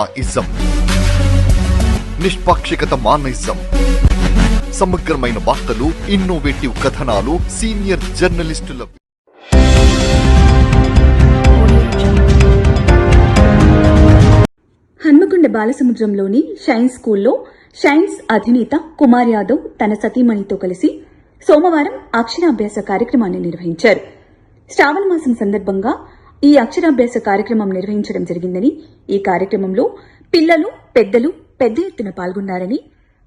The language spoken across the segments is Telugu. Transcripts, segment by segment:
ఇజం నిష్పాక్షికత మానయిజం సమగ్రమైన వార్తలు, ఇన్నోవేటివ్ కథనాలు, సీనియర్ జర్నలిస్టుల హన్మకొండ బాలసముద్రంలోని షైన్ స్కూల్లో షైన్స్ అధినేత కుమార్ యాదవ్ తన సతీమణితో కలిసి సోమవారం అక్షరాభ్యాస కార్యక్రమాన్ని నిర్వహించారు. శ్రావణ మాసం సందర్భంగా ఈ అక్షరాభ్యాస కార్యక్రమం నిర్వహించడం జరిగిందని, ఈ కార్యక్రమంలో పిల్లలు, పెద్దలు పెద్ద ఎత్తున పాల్గొన్నారని,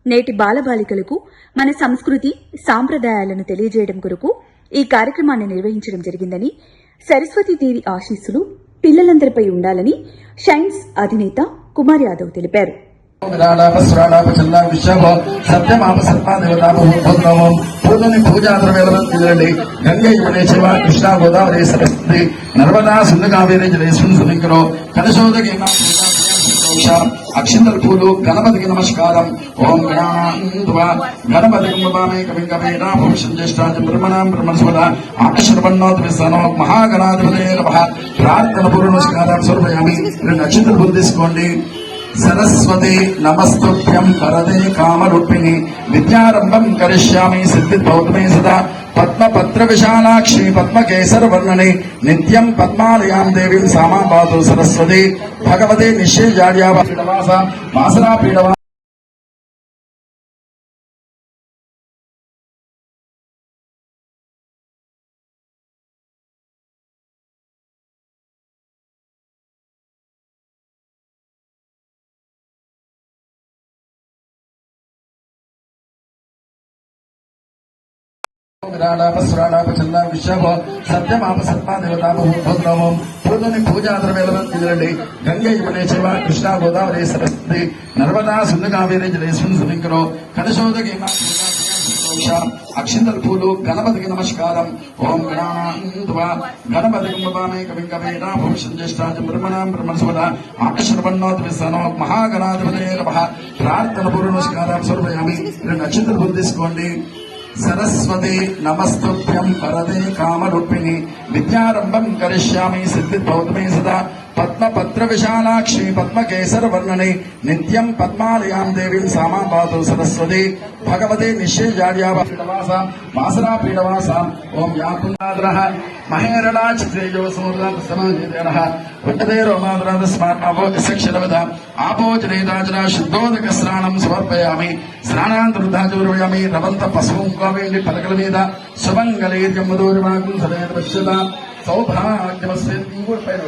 నేటి బాలబాలికలకు మన సంస్కృతి, సాంప్రదాయాలను తెలియజేయడం కొరకు ఈ కార్యక్రమాన్ని నిర్వహించడం జరిగిందని, సరస్వతీదేవి ఆశీస్సులు పిల్లలందరిపై ఉండాలని షైన్స్ అధినేత కుమార్ యాదవ్ తెలిపారు. పూలని పూజా ద్రవ్యాలను తినండి. గంగే యమునే శివ కృష్ణా గోదావరి సరస్వతి నర్మదా సింధు కావేరి జలేశ్వరం సునికరో కలశోదకి అక్షింతల పూలు గణపతికి నమస్కారం. ఓం గణపతి కుంభమే కవిం కవేనా భవిష్యం జ్యేష్ఠాజ బ్రహ్మణాం బ్రహ్మణస్వద ఆకర్షణోద్విసనో మహాగణాధిపతే నమః. ప్రార్థన పూర్వ నమస్కారం స్వరూపయామి. రెండు అక్షింతల పూలు తీసుకోండి. సరస్వతి నమస్తుభ్యం వరదే కామరూపిణి విద్యారంభం కరిష్యామి సిద్ధిర్భవతుమే సదా. పద్మపత్ర విశాలాక్షి పద్మకేసర వర్ణని నిత్యం పద్మాలయాం దేవీం సామాం పాతు సరస్వతి భగవతే నిశ్చయజాడ్యా పీడవాస వాసరా పీడవా. పూలని పూజా ద్రవ్యాలను తినండి. గంగే యమునే శివ కృష్ణా గోదావరి సరస్వతి నర్మదా సింధు కావేరి జలేశ్వరం సునికరో కలశోదకి అక్షింతల పూలు గణపతికి నమస్కారం. ఓం గణపతి కుంభమే కవిం కవేనా భవిష్యం జ్యేష్ఠాజ బ్రహ్మణాం బ్రహ్మణస్వద ఆకర్షణోద్విసనో మహాగణాధిపతే నమః. ప్రార్థన పూర్వ నమస్కారం స్వరూపయామి. రెండు అక్షింతల పూలు తీసుకోండి. సరస్వతి నమస్తుభ్యం వరదే కామరూపిణి విద్యారంభం కరిష్యామి సిద్ధిర్భవతుమే సదా. పద్మపత్ర విశాలాక్షి పద్మకేసర వర్ణని నిత్యం పద్మాలయాం దేవీం సామాం పాతు సరస్వతి భగవతే నిశ్చయజాడ్యా పీడవాస వాసరా పీడవాస. ఓం యాకుందాద్రః మహేరడా చిత్రేజో సముద్రాసమాజేనః ఉత్తదే రోమాద్రాద స్మార్ట్ అభోజక్షరవద ఆపోజనేదాజరా శుద్ధోదక స్నానం సమర్పయామి. స్నానాంతరుద్ధాచూర్వయామి. రవంత పశువం కావేండి పలకల మీద శుభంగళీర్యమ్మదూరిమాకం సదయ పశ్యత సౌభాగ్యమస్య. ఇంకోటి పైన